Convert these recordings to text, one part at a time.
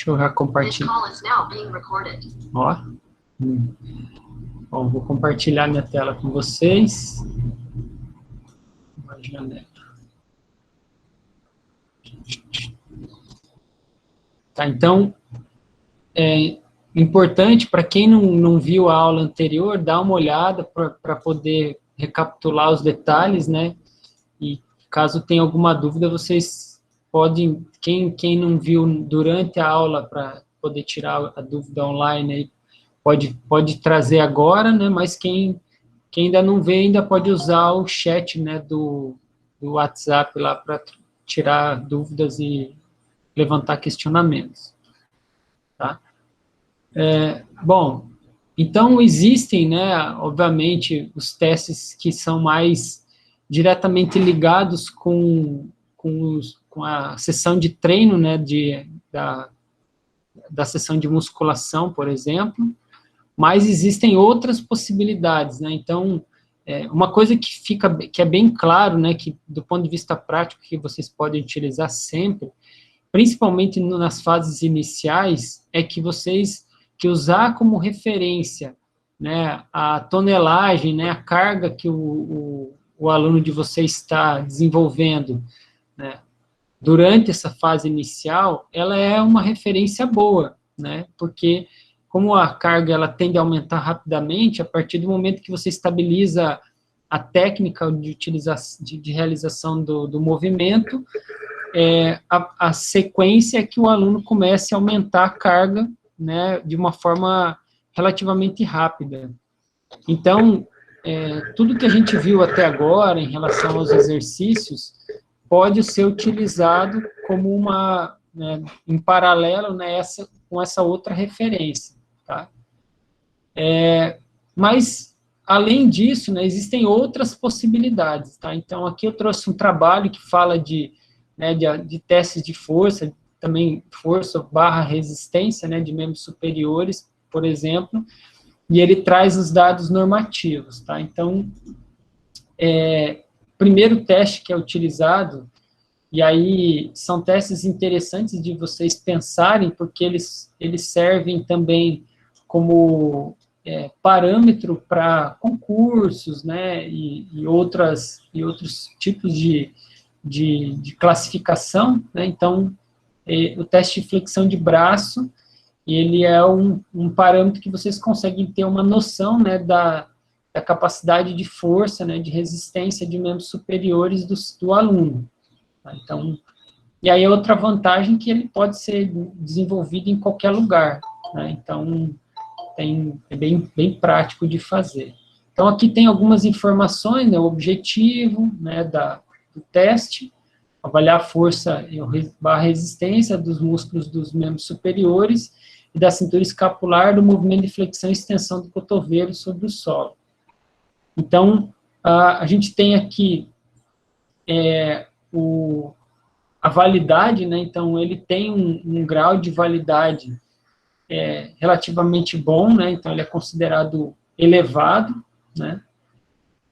Deixa eu já compartilhar. Ó. Bom, vou compartilhar minha tela com vocês. Uma janela. Tá, então, é importante, para quem não viu a aula anterior, dar uma olhada para poder recapitular os detalhes, né? E caso tenha alguma dúvida, vocês podem, quem não viu durante a aula, para poder tirar a dúvida online, aí, pode trazer agora, né? Mas quem ainda não vê, ainda pode usar o chat, né, do WhatsApp lá para tirar dúvidas e levantar questionamentos. Tá? Bom, então existem, né, obviamente, os testes que são mais diretamente ligados com a sessão de treino, né, da sessão de musculação, por exemplo, mas existem outras possibilidades, né, então, uma coisa que é bem claro, né, que do ponto de vista prático, que vocês podem utilizar sempre, principalmente nas fases iniciais, é que usar como referência, né, a tonelagem, né, a carga que o aluno de vocês está desenvolvendo, né, durante essa fase inicial, ela é uma referência boa, né, porque como a carga ela tende a aumentar rapidamente, a partir do momento que você estabiliza a técnica de realização do movimento, a sequência é que o aluno comece a aumentar a carga, né, de uma forma relativamente rápida. Então, tudo que a gente viu até agora em relação aos exercícios pode ser utilizado como né, em paralelo, né, com essa outra referência, tá? Mas, além disso, né, existem outras possibilidades, tá? Então, aqui eu trouxe um trabalho que fala de testes de força, também força / resistência, né, de membros superiores, por exemplo, e ele traz os dados normativos, tá? Então, primeiro teste que é utilizado, e aí são testes interessantes de vocês pensarem, porque eles servem também como parâmetro para concursos, né, e outros tipos de classificação, né? Então, o teste de flexão de braço, ele é um parâmetro que vocês conseguem ter uma noção, né, da capacidade de força, né, de resistência de membros superiores do aluno. Tá? Então, e aí outra vantagem que ele pode ser desenvolvido em qualquer lugar, né? Então, é bem prático de fazer. Então, aqui tem algumas informações, né, o objetivo, né, do teste, avaliar a força / resistência dos músculos dos membros superiores e da cintura escapular do movimento de flexão e extensão do cotovelo sobre o solo. Então, a gente tem aqui a validade, né, então ele tem um grau de validade relativamente bom, né, então ele é considerado elevado, né,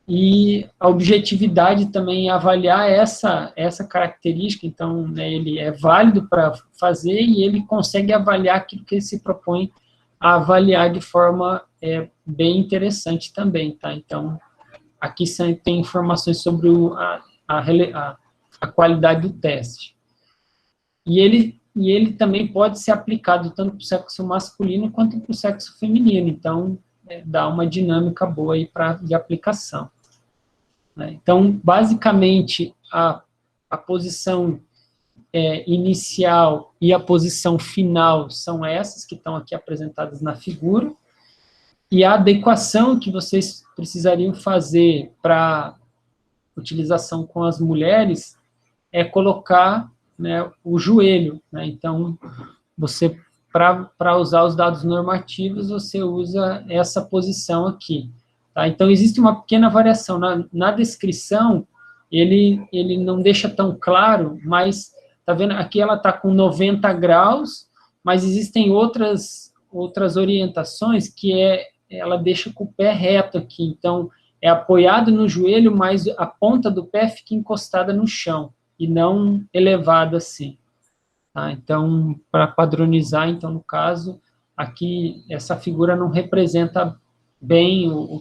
e a objetividade também é avaliar essa característica, então, né, ele é válido para fazer e ele consegue avaliar aquilo que ele se propõe a avaliar de forma bem interessante também, tá? Então, aqui tem informações sobre a qualidade do teste. E ele também pode ser aplicado tanto para o sexo masculino quanto para o sexo feminino, então, dá uma dinâmica boa aí de aplicação. Então, basicamente, a posição inicial e a posição final são essas que estão aqui apresentadas na figura, e a adequação que vocês precisariam fazer para utilização com as mulheres é colocar, né, o joelho, né? Então, para usar os dados normativos, você usa essa posição aqui. Tá? Então, existe uma pequena variação. Na descrição, ele não deixa tão claro, mas, tá vendo? Aqui ela está com 90 graus, mas existem outras orientações que ela deixa com o pé reto aqui. Então, é apoiado no joelho, mas a ponta do pé fica encostada no chão, e não elevada assim. tá? Então, para padronizar, então, no caso, aqui, essa figura não representa bem o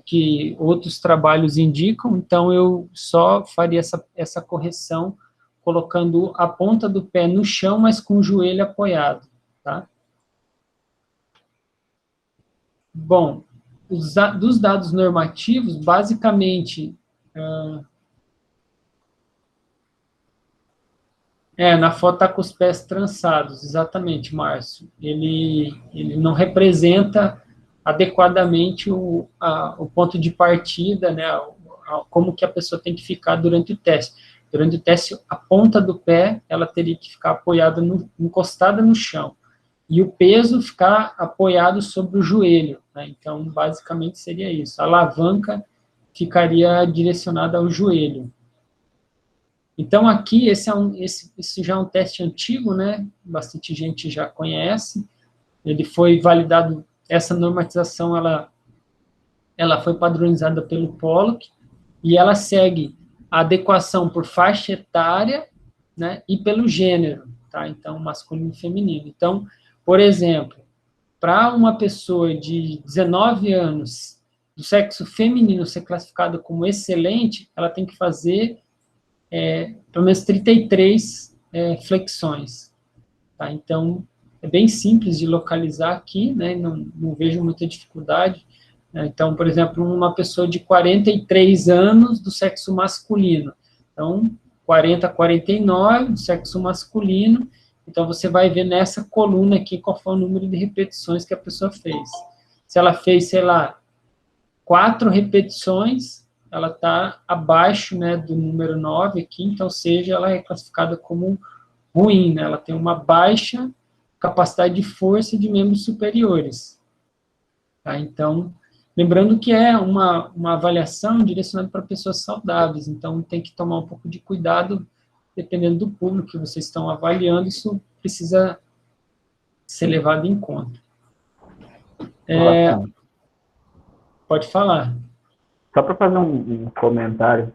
que outros trabalhos indicam, então eu só faria essa correção colocando a ponta do pé no chão, mas com o joelho apoiado, tá? Bom, dos dados normativos, basicamente, na foto está com os pés trançados, exatamente, Márcio. Ele não representa adequadamente o ponto de partida, né, como que a pessoa tem que ficar durante o teste. Durante o teste, a ponta do pé, ela teria que ficar apoiada, encostada no chão, e o peso ficar apoiado sobre o joelho, né? Então, basicamente, seria isso. A alavanca ficaria direcionada ao joelho. Então, aqui, esse já é um teste antigo, né? Bastante gente já conhece. Ele foi validado, essa normatização, ela foi padronizada pelo Pollock, e ela segue a adequação por faixa etária, né, e pelo gênero, tá? Então, masculino e feminino. Então, por exemplo, para uma pessoa de 19 anos do sexo feminino ser classificada como excelente, ela tem que fazer pelo menos 33 flexões, tá? Então, é bem simples de localizar aqui, né? Não vejo muita dificuldade. Então, por exemplo, uma pessoa de 43 anos do sexo masculino. Então, 40 a 49 do sexo masculino. Então, você vai ver nessa coluna aqui qual foi o número de repetições que a pessoa fez. Se ela fez, sei lá, 4 repetições, ela está abaixo, né, do número 9 aqui, então, ou seja, ela é classificada como ruim, né? Ela tem uma baixa capacidade de força de membros superiores. Tá? Então, lembrando que é uma avaliação direcionada para pessoas saudáveis, então tem que tomar um pouco de cuidado, dependendo do público que vocês estão avaliando, isso precisa ser levado em conta. Pode falar. Só para fazer um comentário,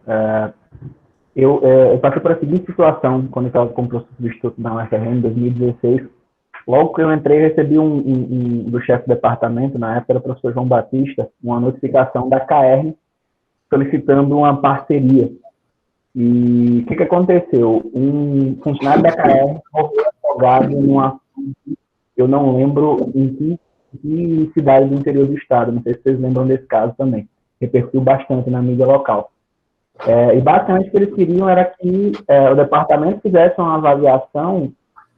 eu passei por a seguinte situação quando eu estava como professor substituto na UFRN em 2016. Logo que eu entrei, recebi do chefe do departamento, na época era o professor João Batista, uma notificação da KR solicitando uma parceria. E o que aconteceu? Um funcionário da KR morreu afogado numa... Eu não lembro em que cidade do interior do estado, não sei se vocês lembram desse caso também. Repercutiu bastante na mídia local. E basicamente o que eles queriam era que o departamento fizesse uma avaliação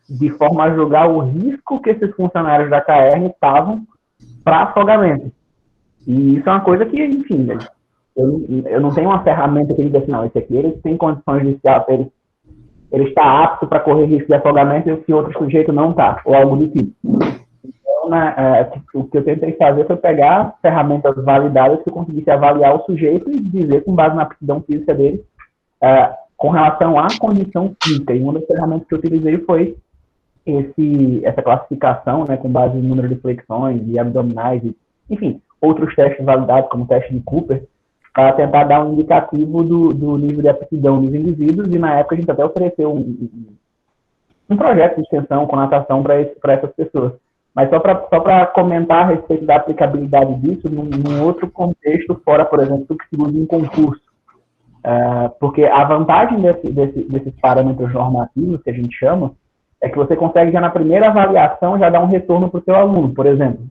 de forma a julgar o risco que esses funcionários da KR estavam para afogamento. E isso é uma coisa que, enfim, eu não tenho uma ferramenta que diga assim, não, esse aqui ele tem condições de ele está apto para correr risco de afogamento e esse outro sujeito não está, ou algo do tipo. Então, o que eu tentei fazer foi pegar ferramentas validadas que eu conseguisse avaliar o sujeito e dizer, com base na aptidão física dele, com relação à condição física. E uma das ferramentas que eu utilizei foi essa classificação, né, com base no número de flexões e abdominais, e, enfim, outros testes validados, como o teste de Cooper, para tentar dar um indicativo do nível de aptidão dos indivíduos, e na época a gente até ofereceu um projeto de extensão com natação para essas pessoas. Mas só para comentar a respeito da aplicabilidade disso num outro contexto, fora, por exemplo, do que se usa em concurso. Porque a vantagem desses parâmetros normativos, que a gente chama, é que você consegue já na primeira avaliação já dar um retorno para o seu aluno. Por exemplo,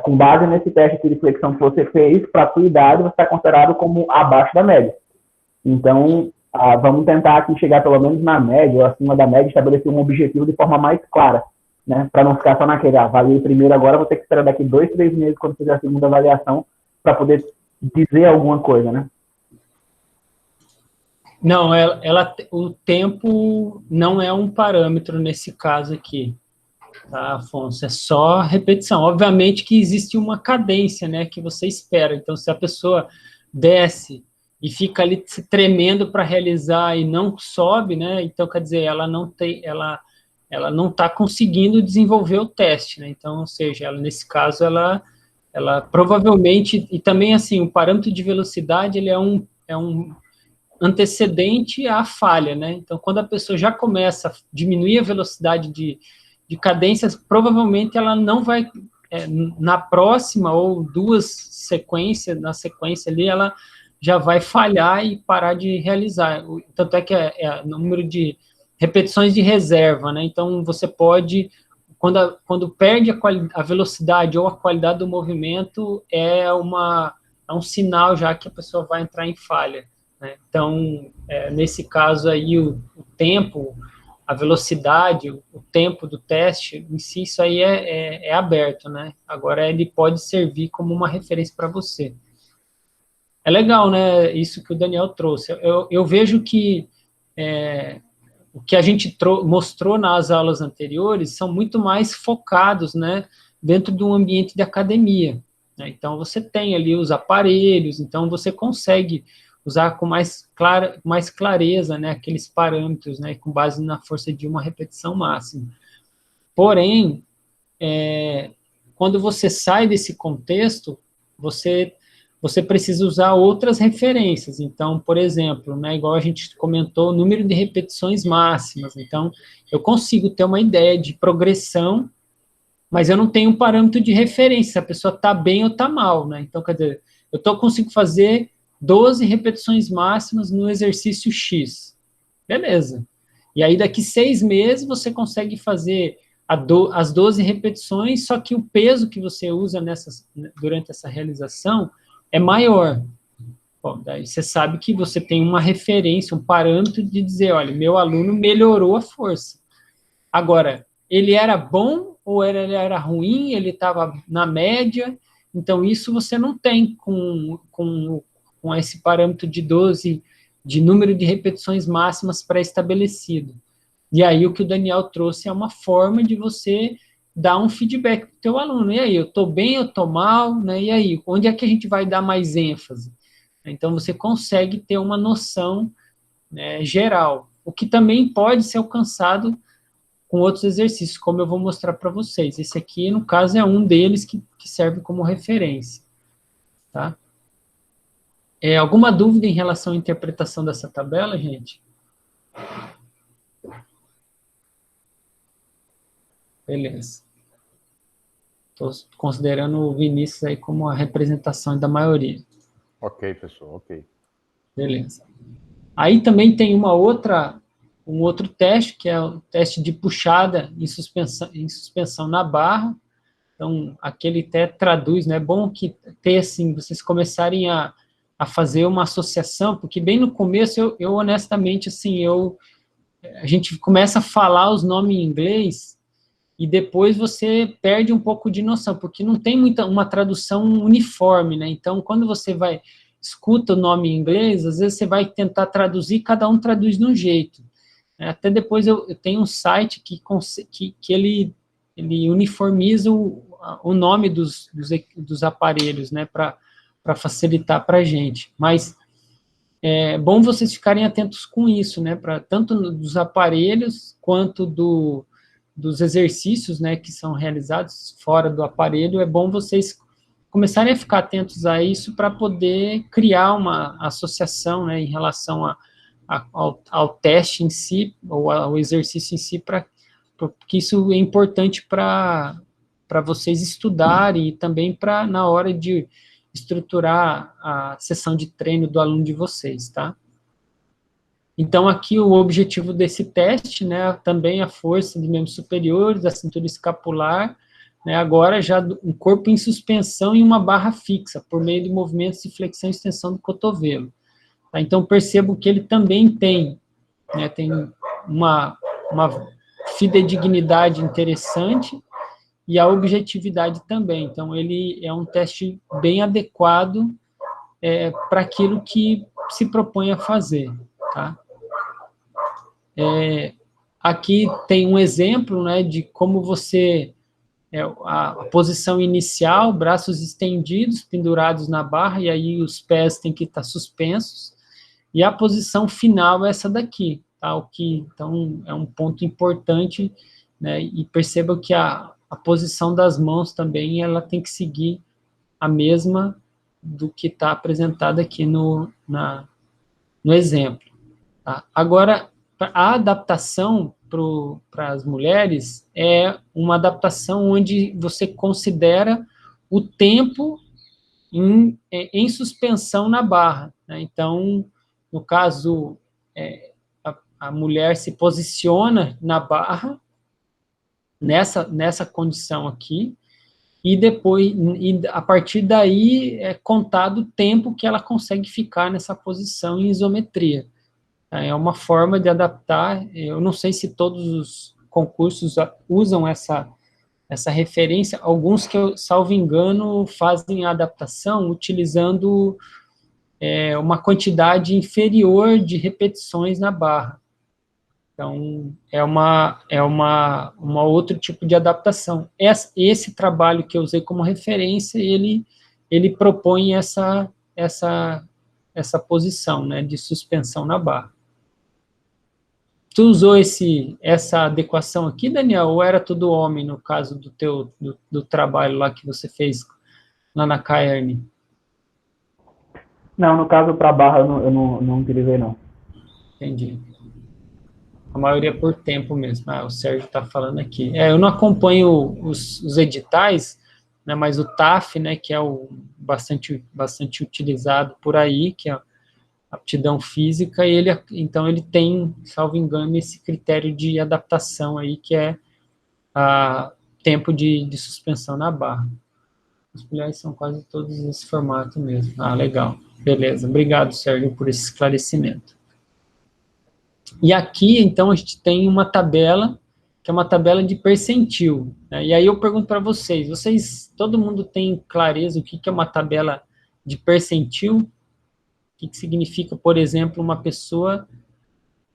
com base nesse teste de flexão que você fez, para a sua idade, você está considerado como abaixo da média. Então, vamos tentar aqui chegar pelo menos na média, ou acima da média, estabelecer um objetivo de forma mais clara, né? Para não ficar só naquele, avaliei primeiro agora, vou ter que esperar daqui 2, 3 meses, quando fizer a segunda avaliação, para poder dizer alguma coisa, né? Não, o tempo não é um parâmetro nesse caso aqui, tá, Afonso? É só repetição. Obviamente que existe uma cadência, né, que você espera. Então, se a pessoa desce e fica ali se tremendo para realizar e não sobe, né, então, quer dizer, ela não está conseguindo desenvolver o teste, né? Então, ou seja, nesse caso, ela provavelmente, e também, assim, o parâmetro de velocidade, ele é um antecedente à falha, né? Então, quando a pessoa já começa a diminuir a velocidade de cadências, provavelmente ela não vai, na próxima ou na sequência ali, ela já vai falhar e parar de realizar. Tanto é que é número de repetições de reserva, né? Então, você pode, quando perde a velocidade ou a qualidade do movimento, é um sinal já que a pessoa vai entrar em falha, né? Então, nesse caso aí, o tempo, a velocidade, o tempo do teste, em si, isso aí é aberto, né? Agora, ele pode servir como uma referência para você. É legal, né, isso que o Daniel trouxe. Eu vejo que o que a gente mostrou nas aulas anteriores são muito mais focados, né, dentro de um ambiente de academia, né? Então, você tem ali os aparelhos, então você consegue usar com mais clareza, né, aqueles parâmetros, né, com base na força de uma repetição máxima. Porém, quando você sai desse contexto, você precisa usar outras referências. Então, por exemplo, né, igual a gente comentou, o número de repetições máximas. Então, eu consigo ter uma ideia de progressão, mas eu não tenho um parâmetro de referência, se a pessoa está bem ou está mal, né? Então, quer dizer, eu consigo fazer 12 repetições máximas no exercício X. Beleza. E aí, daqui 6 meses, você consegue fazer as 12 repetições, só que o peso que você usa durante essa realização é maior. Bom, daí você sabe que você tem uma referência, um parâmetro de dizer, olha, meu aluno melhorou a força. Agora, ele era bom ou ele era ruim, ele estava na média, então isso você não tem com esse parâmetro de 12, de número de repetições máximas pré-estabelecido. E aí o que o Daniel trouxe é uma forma de você dar um feedback para o teu aluno. E aí, eu estou bem, eu estou mal, né? E aí, onde é que a gente vai dar mais ênfase? Então, você consegue ter uma noção, né, geral, o que também pode ser alcançado com outros exercícios, como eu vou mostrar para vocês. Esse aqui, no caso, é um deles que serve como referência, tá? Alguma dúvida em relação à interpretação dessa tabela, gente? Beleza. Estou considerando o Vinícius aí como a representação da maioria. Ok, pessoal, ok. Beleza. Aí também tem um outro teste, que é o teste de puxada em suspensão na barra. Então, aquele até traduz, né? É bom que ter, assim, vocês começarem a fazer uma associação, porque bem no começo, eu honestamente, assim, a gente começa a falar os nomes em inglês e depois você perde um pouco de noção, porque não tem uma tradução uniforme, né? Então, quando você escuta o nome em inglês, às vezes você vai tentar traduzir, cada um traduz de um jeito. Até depois eu tenho um site que ele uniformiza o nome dos aparelhos, né, para facilitar para a gente. Mas é bom vocês ficarem atentos com isso, né, tanto dos aparelhos quanto dos exercícios, né, que são realizados fora do aparelho. É bom vocês começarem a ficar atentos a isso para poder criar uma associação, né, em relação ao teste em si, ou ao exercício em si, porque isso é importante para vocês estudarem e também na hora de estruturar a sessão de treino do aluno de vocês, tá? Então, aqui o objetivo desse teste, né, também a força de membros superiores, a cintura escapular, né, agora já um corpo em suspensão e uma barra fixa, por meio de movimentos de flexão e extensão do cotovelo. Tá? Então, percebo que ele também tem uma fidedignidade interessante e a objetividade também. Então, ele é um teste bem adequado para aquilo que se propõe a fazer, tá? Aqui tem um exemplo, né, de como você... a posição inicial, braços estendidos, pendurados na barra, e aí os pés têm que estar suspensos, e a posição final é essa daqui, tá? Então, é um ponto importante, né, e perceba que a posição das mãos também, ela tem que seguir a mesma do que está apresentado aqui no exemplo. Tá? Agora, a adaptação para as mulheres é uma adaptação onde você considera o tempo em suspensão na barra, né? Então, no caso, a mulher se posiciona na barra, nessa condição aqui, e depois, a partir daí, é contado o tempo que ela consegue ficar nessa posição em isometria. É uma forma de adaptar. Eu não sei se todos os concursos usam essa referência. Alguns que eu, salvo engano, fazem a adaptação utilizando uma quantidade inferior de repetições na barra. Então, é uma outro tipo de adaptação. Esse trabalho que eu usei como referência, ele propõe essa posição, né, de suspensão na barra. Tu usou essa adequação aqui, Daniel, ou era tudo homem, no caso do trabalho lá que você fez lá na Caerne? Não, no caso, para barra, eu não utilizei, não. Entendi. A maioria por tempo mesmo. O Sérgio está falando aqui. Eu não acompanho os editais, né, mas o TAF, né, que é bastante utilizado por aí, que é aptidão física, e então ele tem, salvo engano, esse critério de adaptação aí, que é tempo de suspensão na barra. As mulheres são quase todos nesse formato mesmo. Legal. Beleza. Obrigado, Sérgio, por esse esclarecimento. E aqui, então, a gente tem uma tabela, que é uma tabela de percentil, né? E aí eu pergunto para vocês, todo mundo tem clareza o que é uma tabela de percentil? O que significa, por exemplo, uma pessoa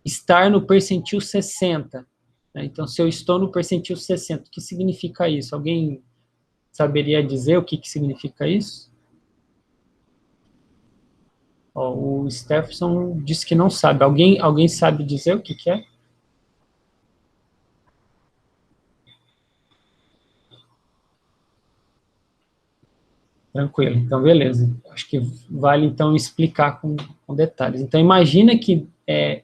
estar no percentil 60? Né? Então, se eu estou no percentil 60, o que significa isso? Alguém saberia dizer o que significa isso? O Stephenson disse que não sabe. Alguém sabe dizer o que é? Tranquilo, então beleza. Acho que vale então explicar com detalhes. Então imagina que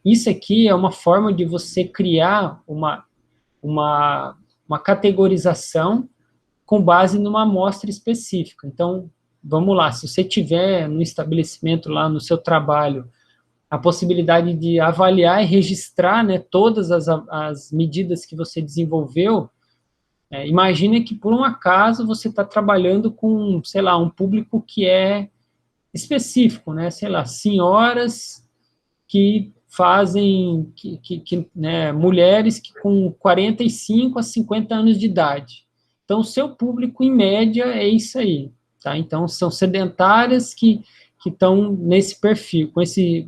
isso aqui é uma forma de você criar uma categorização com base numa amostra específica. Então, vamos lá, se você tiver no estabelecimento lá no seu trabalho a possibilidade de avaliar e registrar, né, todas as medidas que você desenvolveu, imagina que, por um acaso, você está trabalhando com, sei lá, um público que é específico, né, sei lá, senhoras que fazem, né, mulheres que com 45 a 50 anos de idade. Então, o seu público, em média, é isso aí, tá? Então, são sedentárias que estão nesse perfil, com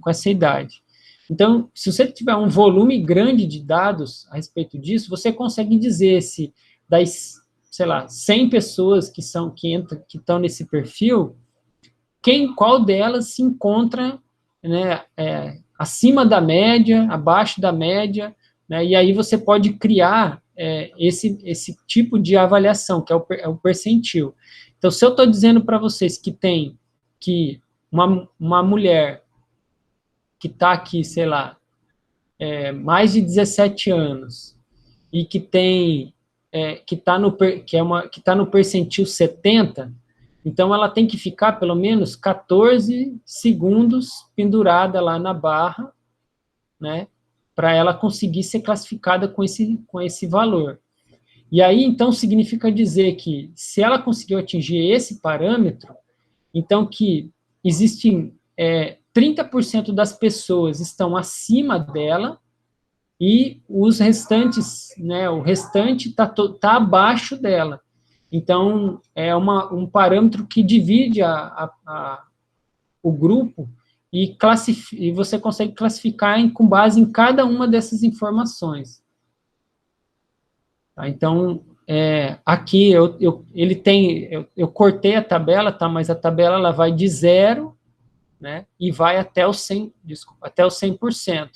essa idade. Então, se você tiver um volume grande de dados a respeito disso, você consegue dizer se das, sei lá, 100 pessoas que estão nesse perfil, qual delas se encontra, né, acima da média, abaixo da média, né, e aí você pode criar esse tipo de avaliação, que é o percentil. Então, se eu estou dizendo para vocês que uma mulher que está aqui, sei lá, mais de 17 anos, e que está no percentil 70, então ela tem que ficar pelo menos 14 segundos pendurada lá na barra, né, para ela conseguir ser classificada com esse valor. E aí, então, significa dizer que, se ela conseguiu atingir esse parâmetro, então que existem 30% das pessoas estão acima dela, e os restantes, né, o restante está abaixo dela. Então, é um parâmetro que divide o grupo e você consegue classificar com base em cada uma dessas informações. Tá? Então, aqui eu cortei a tabela, tá? Mas a tabela ela vai de 0, né, e vai até o 100%.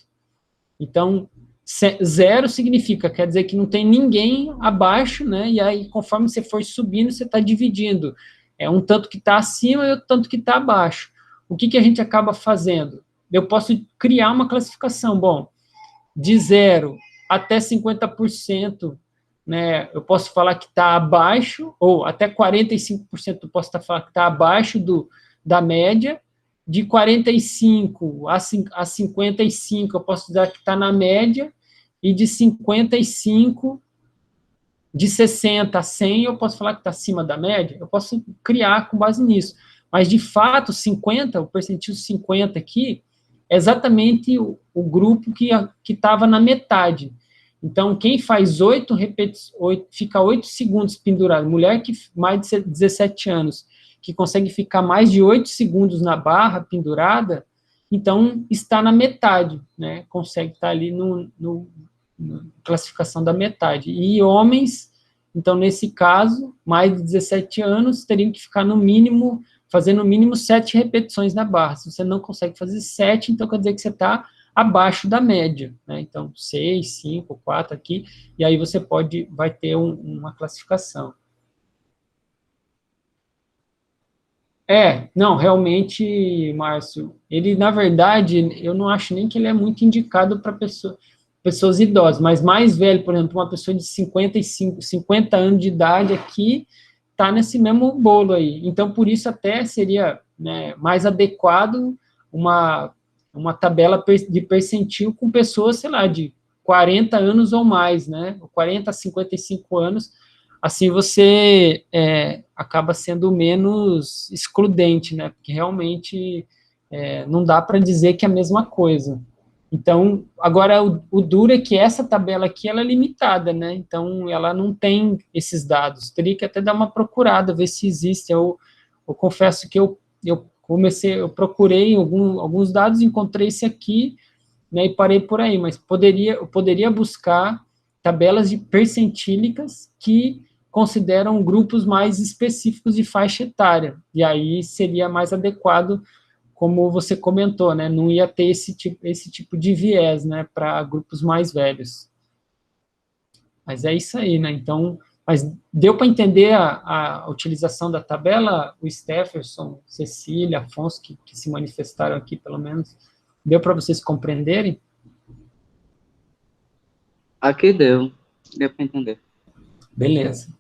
Então, 0 significa, quer dizer que não tem ninguém abaixo, né, e aí conforme você for subindo, você está dividindo. Um tanto que está acima e outro tanto que está abaixo. O que a gente acaba fazendo? eu posso criar uma classificação. Bom, de 0 até 50%, né, eu posso falar que está abaixo, ou até 45% eu posso falar que está abaixo da média. De 45 a 55 eu posso dizer que está na média, e de 55, de 60 a 100 eu posso falar que está acima da média. Eu posso criar com base nisso. Mas, de fato, 50, o percentil 50 aqui, é exatamente o grupo que estava na metade. Então, quem faz 8 repetições, fica 8 segundos pendurado, mulher que mais de 17 anos, que consegue ficar mais de 8 segundos na barra pendurada, então está na metade, né? Consegue estar ali na classificação da metade. E homens, então, nesse caso, mais de 17 anos, teriam que ficar no mínimo, fazer no mínimo 7 repetições na barra. Se você não consegue fazer 7, então quer dizer que você está abaixo da média, né? Então, 6, 5, 4 aqui, e aí você vai ter uma classificação. Não, realmente, Márcio, ele, na verdade, eu não acho nem que ele é muito indicado para pessoas idosas, mas mais velho, por exemplo, uma pessoa de 50 anos de idade aqui, está nesse mesmo bolo aí. Então, por isso até seria, né, mais adequado uma tabela de percentil com pessoas, sei lá, de 40 anos ou mais, né, 40 a 55 anos, assim você acaba sendo menos excludente, né, porque realmente não dá para dizer que é a mesma coisa. Então, agora, o duro é que essa tabela aqui, ela é limitada, né, então ela não tem esses dados, teria que até dar uma procurada, ver se existe. Eu confesso que eu procurei alguns dados, encontrei esse aqui, né, e parei por aí, mas eu poderia buscar tabelas de percentílicas que consideram grupos mais específicos de faixa etária, e aí seria mais adequado, como você comentou, né, não ia ter esse tipo de viés, né, para grupos mais velhos. Mas é isso aí, né, então, mas deu para entender a utilização da tabela? O Stefferson, Cecília, Afonso, que se manifestaram aqui, pelo menos, deu para vocês compreenderem? Aqui deu para entender. Beleza.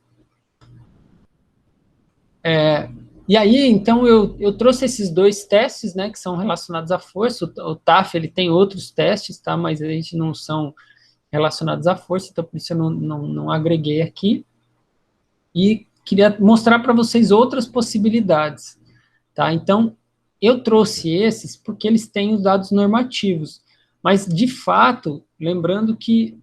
E aí, então, eu trouxe esses 2 testes, né, que são relacionados à força. O TAF, ele tem outros testes, tá, mas a gente não são relacionados à força, então por isso eu não agreguei aqui. E queria mostrar para vocês outras possibilidades, tá? Então, eu trouxe esses porque eles têm os dados normativos, mas, de fato, lembrando que,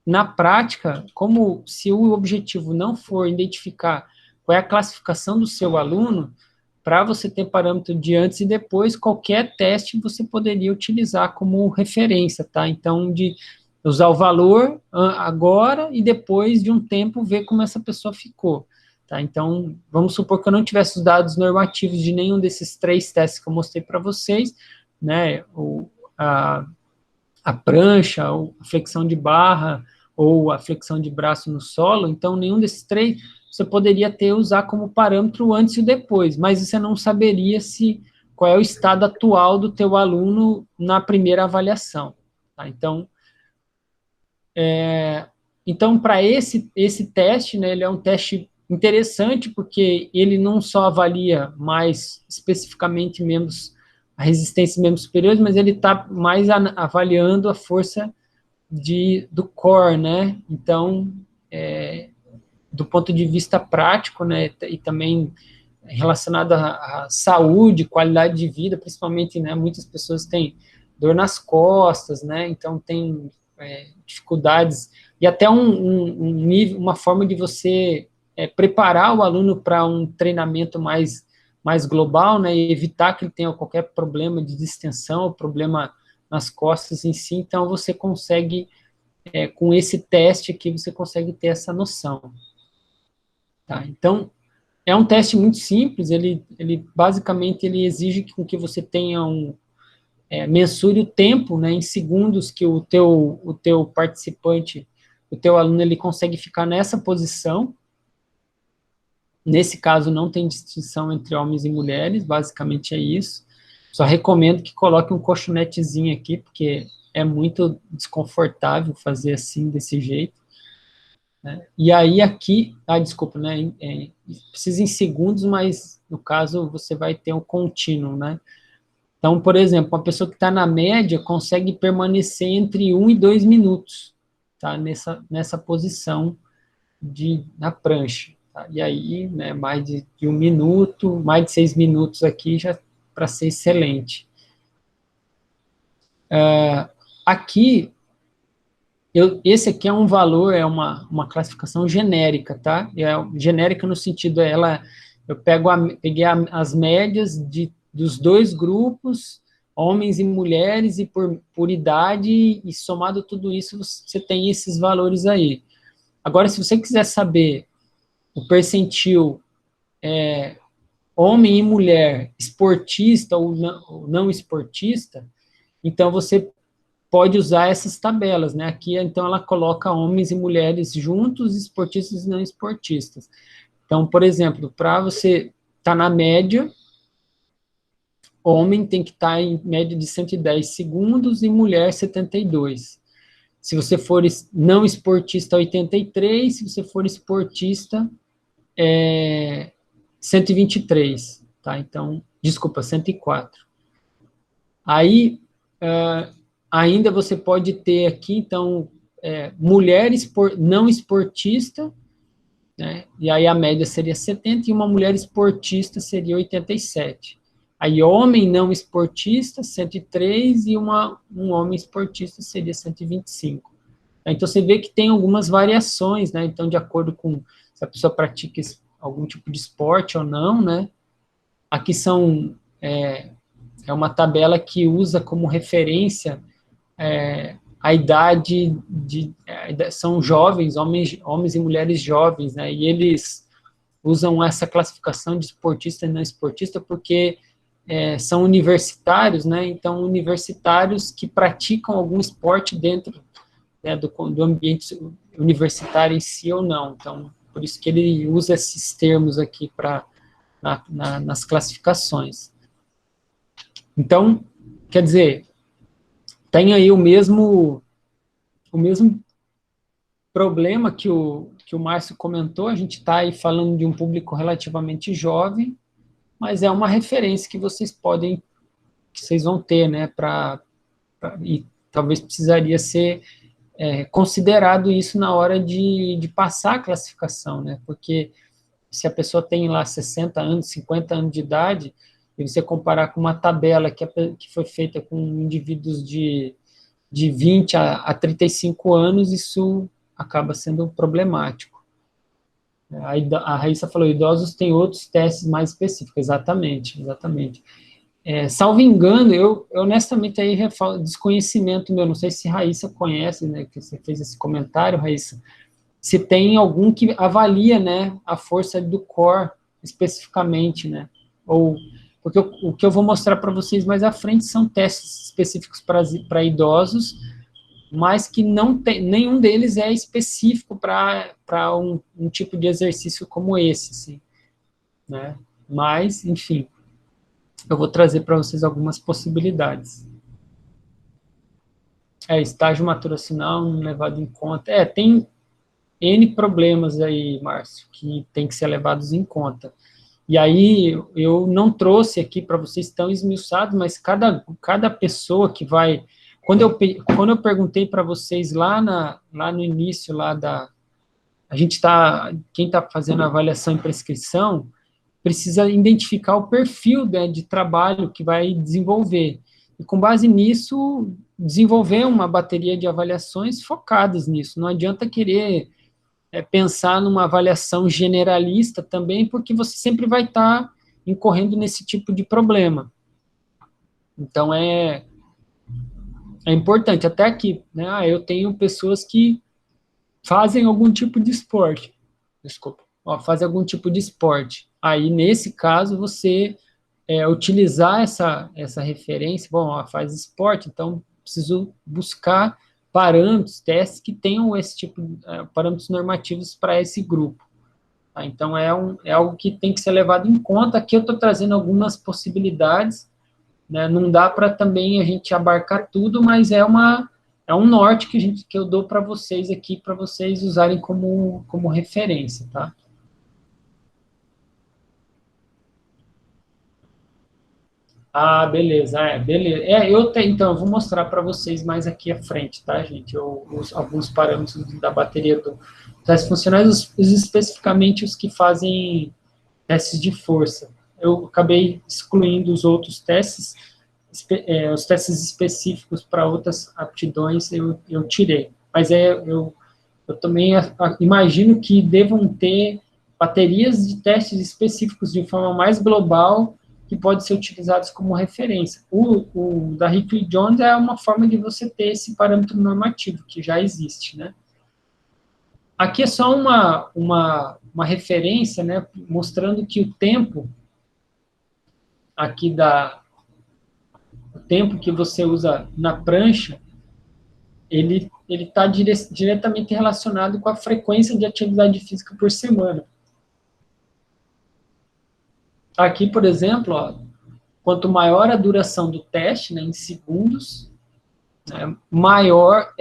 na prática, como se o objetivo não for identificar qual é a classificação do seu aluno, para você ter parâmetro de antes e depois, qualquer teste você poderia utilizar como referência, tá? Então, de usar o valor agora e depois de um tempo ver como essa pessoa ficou, tá? Então, vamos supor que eu não tivesse os dados normativos de nenhum desses 3 testes que eu mostrei para vocês, né? A prancha, a flexão de barra, ou a flexão de braço no solo, então nenhum desses 3 você poderia usar como parâmetro o antes e o depois, mas você não saberia qual é o estado atual do teu aluno na primeira avaliação, tá? Então, para esse teste, né, ele é um teste interessante, porque ele não só avalia mais especificamente a resistência de membros superiores, mas ele está mais avaliando a força do core, né? Então, do ponto de vista prático, né, e também relacionado à saúde, qualidade de vida, principalmente, né, muitas pessoas têm dor nas costas, né, então tem dificuldades, e até uma forma de você preparar o aluno para um treinamento mais global, né, e evitar que ele tenha qualquer problema de distensão, ou problema nas costas em si. Então, você consegue, com esse teste aqui, você consegue ter essa noção. Tá? Então, é um teste muito simples, ele basicamente ele exige que você tenha mensure o tempo, né, em segundos que o teu participante, o teu aluno, ele consegue ficar nessa posição. Nesse caso, não tem distinção entre homens e mulheres, basicamente é isso. Só recomendo que coloque um colchonetezinho aqui, porque é muito desconfortável fazer assim, desse jeito. Né? E aí aqui, desculpa, né, precisa em segundos, mas no caso você vai ter um contínuo, né? Então, por exemplo, uma pessoa que está na média consegue permanecer entre 1 e 2 minutos, tá? Nessa posição na prancha. Tá? E aí, né, mais de 1 minuto, mais de 6 minutos aqui já para ser excelente. Aqui, esse aqui é um valor, é uma classificação genérica, tá? Genérica no sentido, eu peguei as médias dos dois grupos, homens e mulheres, e por idade, e somado tudo isso, você tem esses valores aí. Agora, se você quiser saber o percentil homem e mulher, esportista ou não esportista, então você pode usar essas tabelas, né? Aqui, então, ela coloca homens e mulheres juntos, esportistas e não esportistas. Então, por exemplo, para você estar na média, homem tem que estar em média de 110 segundos e mulher 72. Se você for não esportista, 83, se você for esportista, 123, tá? Então, desculpa, 104. Aí, ainda você pode ter aqui, então, mulher não esportista, né? E aí a média seria 70, e uma mulher esportista seria 87. Aí homem não esportista, 103, e um homem esportista seria 125. Então você vê que tem algumas variações, né? Então, de acordo com se a pessoa pratica algum tipo de esporte ou não, né? Aqui é uma tabela que usa como referência a idade são jovens, homens e mulheres jovens, né? E eles usam essa classificação de esportista e não esportista porque são universitários, né? Então, universitários que praticam algum esporte dentro, né, do ambiente universitário em si ou não. Então, por isso que ele usa esses termos aqui nas classificações. Então, quer dizer, tem aí o mesmo problema que o Márcio comentou. A gente está aí falando de um público relativamente jovem, mas é uma referência que vocês vão ter, né, e talvez precisaria ser considerado isso na hora de passar a classificação, né, porque se a pessoa tem lá 60 anos, 50 anos de idade, e você comparar com uma tabela que foi feita com indivíduos de 20 a 35 anos, isso acaba sendo problemático. A Raíssa falou, idosos têm outros testes mais específicos. Exatamente. Salvo engano, eu honestamente aí desconhecimento meu, não sei se Raíssa conhece, né, que você fez esse comentário, Raíssa, se tem algum que avalia, né, a força do core especificamente, né, porque o que eu vou mostrar para vocês mais à frente são testes específicos para idosos, mas que nenhum deles é específico para um tipo de exercício como esse, assim, né? Mas, enfim, eu vou trazer para vocês algumas possibilidades. Estágio maturacional não levado em conta. Tem N problemas aí, Márcio, que tem que ser levados em conta. E aí, eu não trouxe aqui para vocês tão esmiuçados, mas cada pessoa que vai... Quando eu perguntei para vocês lá no início, quem está fazendo a avaliação e prescrição, precisa identificar o perfil, né, de trabalho que vai desenvolver. E com base nisso, desenvolver uma bateria de avaliações focadas nisso. Não adianta querer pensar numa avaliação generalista também, porque você sempre vai estar incorrendo nesse tipo de problema. Então, é importante, até aqui, né, eu tenho pessoas que fazem algum tipo de esporte, fazem algum tipo de esporte. Aí, nesse caso, você utilizar essa referência, faz esporte, então preciso buscar parâmetros, testes que tenham esse tipo de parâmetros normativos para esse grupo. Tá? Então, é algo que tem que ser levado em conta. Aqui eu estou trazendo algumas possibilidades, né? Não dá para também a gente abarcar tudo, mas é um norte que eu dou para vocês aqui, para vocês usarem como referência, tá? Ah, beleza, beleza. Então, eu vou mostrar para vocês mais aqui à frente, tá, gente? Alguns parâmetros da bateria do testes funcionais, especificamente os que fazem testes de força. Eu acabei excluindo os outros testes, os testes específicos para outras aptidões eu tirei. Mas eu também imagino que devam ter baterias de testes específicos de forma mais global que podem ser utilizados como referência. O da Hickley Jones é uma forma de você ter esse parâmetro normativo, que já existe, né? Aqui é só uma referência, né, mostrando que o tempo aqui o tempo que você usa na prancha, ele está diretamente relacionado com a frequência de atividade física por semana. Aqui, por exemplo, ó, quanto maior a duração do teste, né, em segundos, né, maior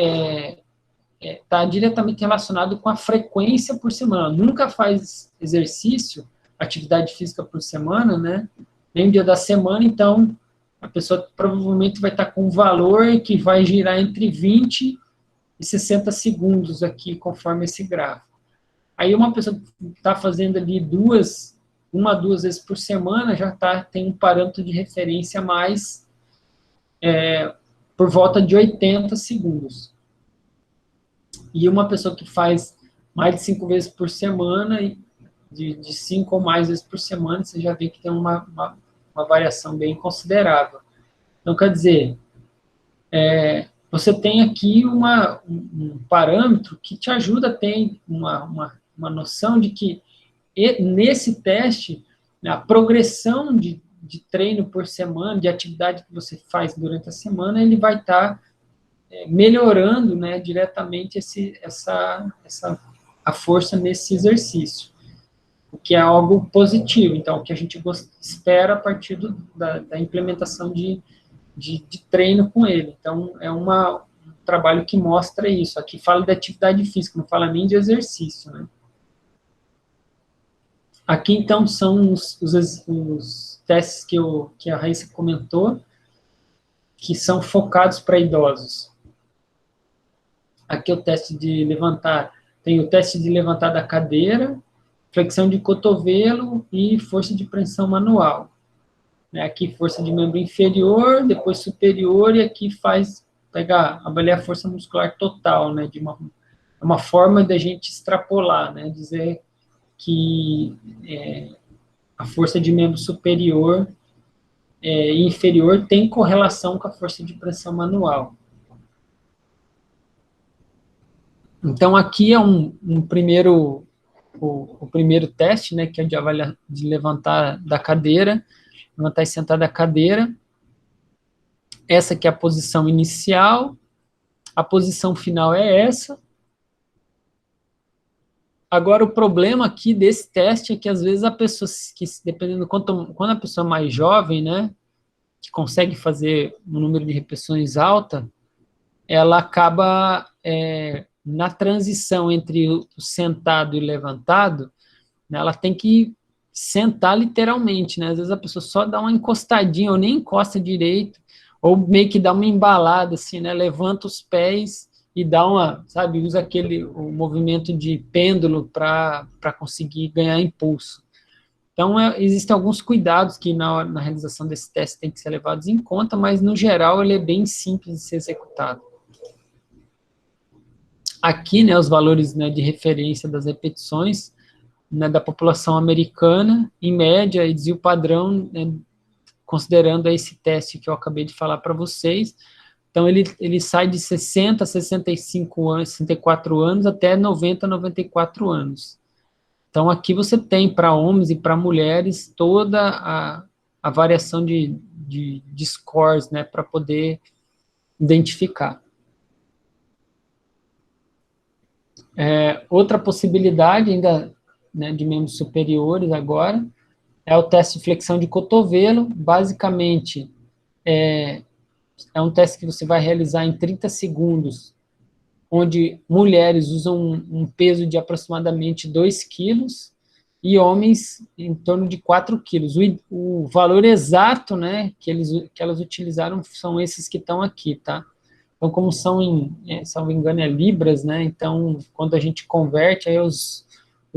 está diretamente relacionado com a frequência por semana. Nunca faz exercício, atividade física por semana, né, nem um dia da semana, então a pessoa provavelmente vai estar com um valor que vai girar entre 20 e 60 segundos aqui, conforme esse gráfico. Aí uma pessoa que está fazendo ali uma a duas vezes por semana, já tem um parâmetro de referência mais por volta de 80 segundos. E uma pessoa que faz mais de 5 vezes por semana, de 5 ou mais vezes por semana, você já vê que tem uma variação bem considerável. Então, quer dizer, você tem aqui um parâmetro que te ajuda a ter uma noção de que nesse teste, a progressão de treino por semana, de atividade que você faz durante a semana, ele vai estar melhorando, né, diretamente a força nesse exercício, o que é algo positivo. Então, o que a gente espera a partir da implementação de treino com ele. Então, é um trabalho que mostra isso. Aqui fala de atividade física, não fala nem de exercício, né? Aqui, então, são os testes que a Raíssa comentou, que são focados para idosos. Aqui é o teste de levantar, tem o teste de levantar da cadeira, flexão de cotovelo e força de pressão manual. Aqui força de membro inferior, depois superior, e aqui avaliar a força muscular total, né, de uma forma da gente extrapolar, né, dizer que a força de membro superior e inferior tem correlação com a força de pressão manual. Então, aqui é o primeiro teste, né, que é de levantar da cadeira, levantar e sentar da cadeira. Essa aqui é a posição inicial, a posição final é essa. Agora, o problema aqui desse teste é que, às vezes, a pessoa, dependendo, quando a pessoa é mais jovem, né, que consegue fazer um número de repetições alta, ela acaba, na transição entre o sentado e o levantado, né, ela tem que sentar literalmente, né, às vezes a pessoa só dá uma encostadinha, ou nem encosta direito, ou meio que dá uma embalada, assim, né, levanta os pés e dá usa o movimento de pêndulo para conseguir ganhar impulso. Então, existem alguns cuidados que na realização desse teste tem que ser levados em conta, mas, no geral, ele é bem simples de ser executado. Aqui, né, os valores, né, de referência das repetições, né, da população americana, em média, e desvio padrão, né, considerando esse teste que eu acabei de falar para vocês. Então, ele sai de 60 a 65 anos, 64 anos, até 90 a 94 anos. Então, aqui você tem, para homens e para mulheres, toda a variação de scores, né, para poder identificar. Outra possibilidade, ainda, né, de membros superiores agora, é o teste de flexão de cotovelo. Basicamente, é um teste que você vai realizar em 30 segundos, onde mulheres usam um peso de aproximadamente 2 quilos e homens em torno de 4 quilos. O valor exato, né, que elas utilizaram são esses que estão aqui, tá? Então, como são se não me engano, libras, né, então, quando a gente converte, aí os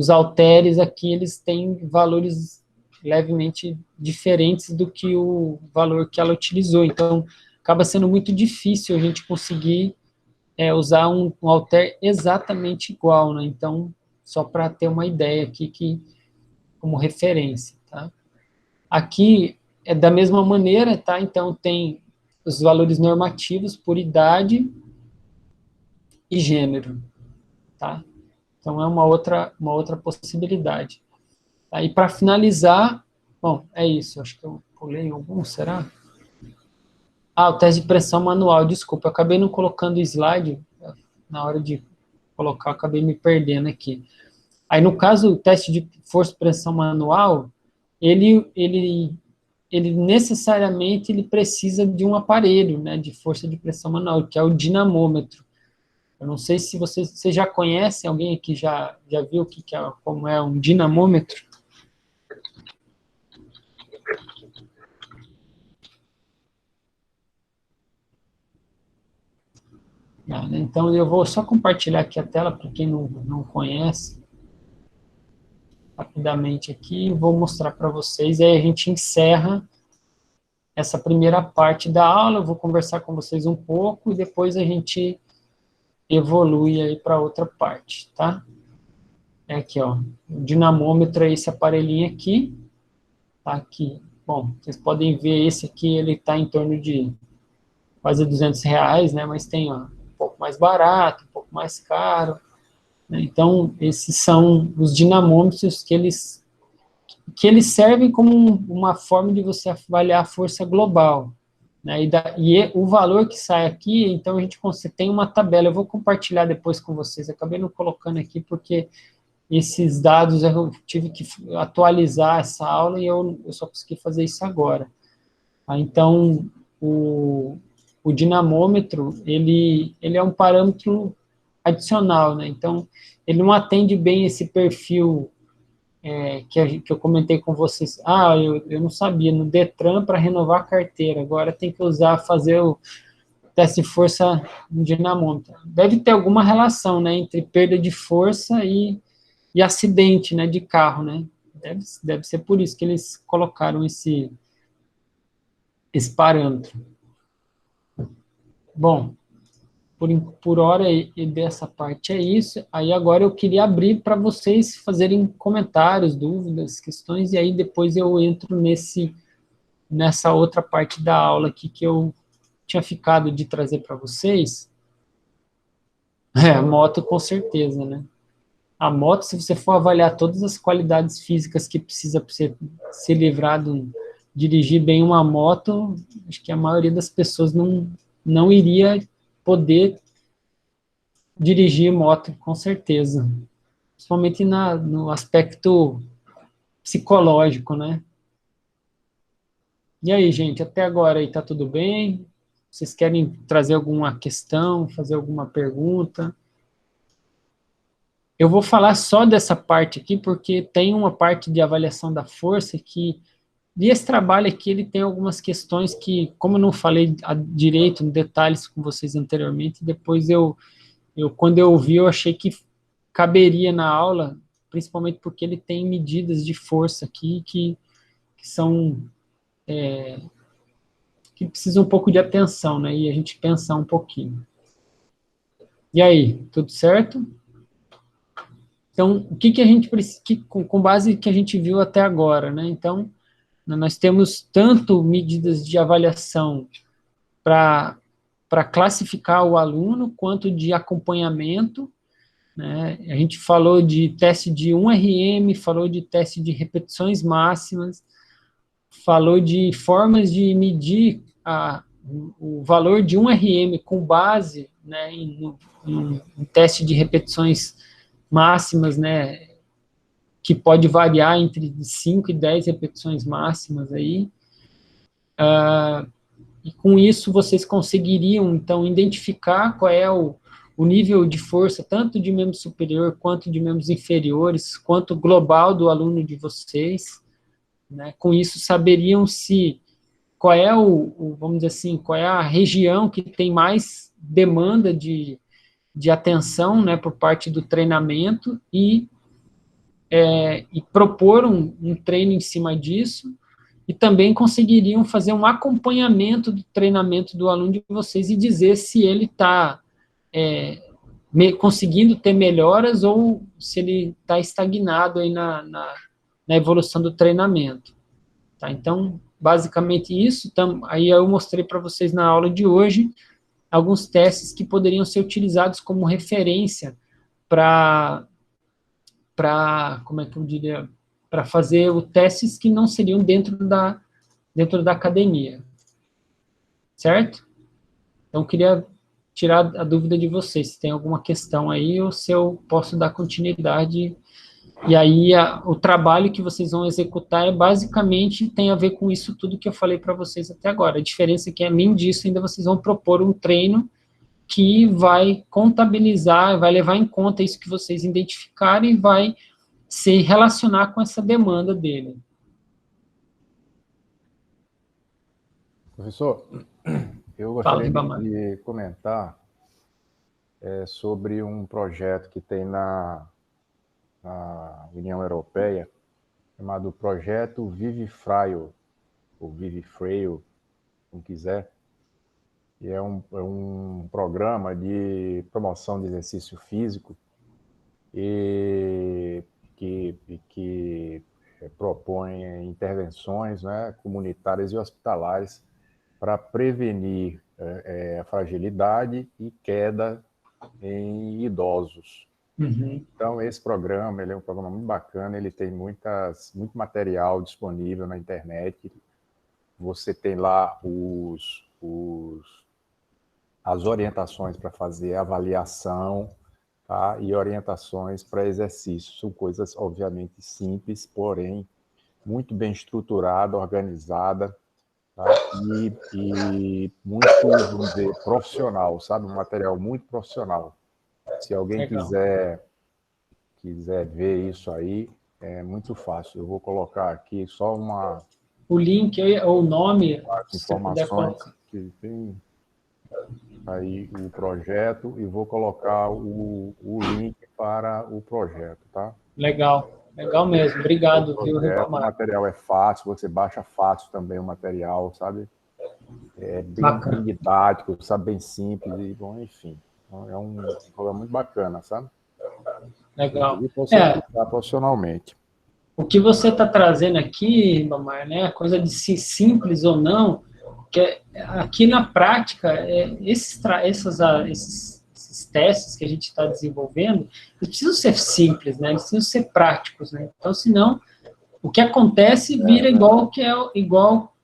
halteres aqui, eles têm valores levemente diferentes do que o valor que ela utilizou, então, acaba sendo muito difícil a gente conseguir usar um halter exatamente igual, né, então, só para ter uma ideia aqui, como referência, tá? Aqui é da mesma maneira, tá? Então, tem os valores normativos por idade e gênero, tá? Então, é uma outra possibilidade. Aí, para finalizar, bom, é isso, acho que eu pulei algum, será? O teste de pressão manual, desculpa, eu acabei não colocando o slide, na hora de colocar, eu acabei me perdendo aqui. Aí, no caso, o teste de força e pressão manual, ele necessariamente ele precisa de um aparelho, né, de força de pressão manual, que é o dinamômetro. Eu não sei se você já conhece, alguém aqui já viu como é um dinamômetro? Então, eu vou só compartilhar aqui a tela, para quem não conhece, rapidamente aqui, vou mostrar para vocês, e aí a gente encerra essa primeira parte da aula, eu vou conversar com vocês um pouco, e depois a gente evolui aí para outra parte, tá? É aqui, ó, o dinamômetro é esse aparelhinho aqui, tá aqui. Bom, vocês podem ver esse aqui, ele está em torno de quase R$200, né, mas tem, ó, um pouco mais barato, um pouco mais caro, né? Então, esses são os dinamômetros que eles servem como uma forma de você avaliar a força global, né? E o valor que sai aqui, então a gente tem uma tabela, eu vou compartilhar depois com vocês, eu acabei não colocando aqui porque esses dados eu tive que atualizar essa aula e eu só consegui fazer isso agora. Então, o dinamômetro, ele é um parâmetro adicional, né? Então, ele não atende bem esse perfil que eu comentei com vocês. Eu não sabia, no Detran, para renovar a carteira, agora tem que fazer o teste de força no dinamômetro. Deve ter alguma relação, né, entre perda de força e acidente, né, de carro, né? Deve ser por isso que eles colocaram esse parâmetro. Bom, por hora e dessa parte é isso. Aí agora eu queria abrir para vocês fazerem comentários, dúvidas, questões, e aí depois eu entro nessa outra parte da aula aqui que eu tinha ficado de trazer para vocês. A moto com certeza, né? A moto, se você for avaliar todas as qualidades físicas que precisa para você ser livrado, dirigir bem uma moto, acho que a maioria das pessoas não iria poder dirigir moto, com certeza. Principalmente no aspecto psicológico, né? E aí, gente, até agora aí tá tudo bem? Vocês querem trazer alguma questão, fazer alguma pergunta? Eu vou falar só dessa parte aqui, porque tem uma parte de avaliação da força que, e esse trabalho aqui, ele tem algumas questões que, como eu não falei direito, em detalhes com vocês anteriormente, depois quando eu ouvi, eu achei que caberia na aula, principalmente porque ele tem medidas de força aqui que são, que precisam um pouco de atenção, né, e a gente pensar um pouquinho. E aí, tudo certo? Então, o que a gente precisa, com base que a gente viu até agora, né, então, nós temos tanto medidas de avaliação para classificar o aluno, quanto de acompanhamento, né? A gente falou de teste de 1RM, falou de teste de repetições máximas, falou de formas de medir o valor de 1RM com base, né, em teste de repetições máximas, né, que pode variar entre 5 e 10 repetições máximas aí. e com isso vocês conseguiriam, então, identificar qual é o nível de força, tanto de membro superior, quanto de membros inferiores, quanto global do aluno de vocês, né? Com isso saberiam qual é vamos dizer assim, qual é a região que tem mais demanda de atenção, né, por parte do treinamento, e propor um treino em cima disso, e também conseguiriam fazer um acompanhamento do treinamento do aluno de vocês e dizer se ele está conseguindo ter melhoras ou se ele está estagnado aí na evolução do treinamento. Tá? Então, basicamente isso. Aí eu mostrei para vocês na aula de hoje alguns testes que poderiam ser utilizados como referência para como é que eu diria, para fazer testes que não seriam dentro da academia. Certo? Então, eu queria tirar a dúvida de vocês, se tem alguma questão aí, ou se eu posso dar continuidade. E aí, o trabalho que vocês vão executar basicamente tem a ver com isso tudo que eu falei para vocês até agora. A diferença é que, além disso, ainda vocês vão propor um treino que vai contabilizar, vai levar em conta isso que vocês identificarem e vai se relacionar com essa demanda dele. Professor, eu gostaria de comentar sobre um projeto que tem na União Europeia, chamado Projeto Vivifraio, ou Vivifraio, como quiser, e é um programa de promoção de exercício físico e que propõe intervenções, né, comunitárias e hospitalares para prevenir a fragilidade e queda em idosos. Uhum. Então, esse programa, ele é um programa muito bacana, ele tem muito material disponível na internet. Você tem lá as orientações para fazer avaliação, tá? E orientações para exercício. São coisas, obviamente, simples, porém, muito bem estruturada, organizada, tá? E muito, vamos dizer, profissional, sabe? Um material muito profissional. Se alguém quiser ver isso aí, é muito fácil. Eu vou colocar aqui só o link ou o nome, as informações que tem aí o projeto, e vou colocar o link para o projeto, tá? Legal mesmo. Obrigado, viu, o material é fácil, você baixa fácil também o material, sabe? É bem didático, sabe? Bem simples, e bom, enfim. É um programa muito bacana, sabe? Legal. E você aplicar profissionalmente. O que você está trazendo aqui, Ribamar, né? A coisa de se simples ou não, que aqui na prática, esses testes que a gente está desenvolvendo, eles precisam ser simples, né? Eles precisam ser práticos, né? Então, senão, o que acontece vira igual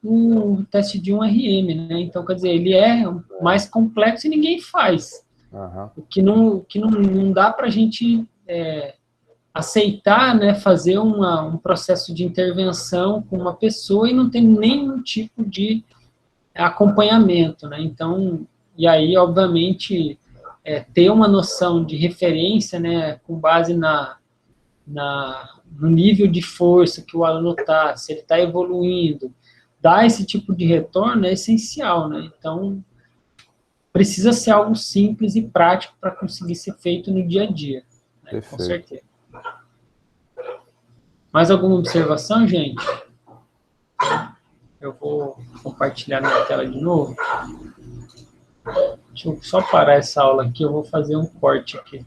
o teste de 1RM, né? Então, quer dizer, ele é mais complexo e ninguém faz. Uhum. O que não dá para a gente aceitar, né, fazer um processo de intervenção com uma pessoa e não tem nenhum tipo de acompanhamento, né? Então, e aí, obviamente, ter uma noção de referência, né, com base no nível de força que o aluno está, se ele está evoluindo, dar esse tipo de retorno é essencial, né? Então, precisa ser algo simples e prático para conseguir ser feito no dia a dia, né? Com certeza. Mais alguma observação, gente? Eu vou compartilhar minha tela de novo. Deixa eu só parar essa aula aqui, eu vou fazer um corte aqui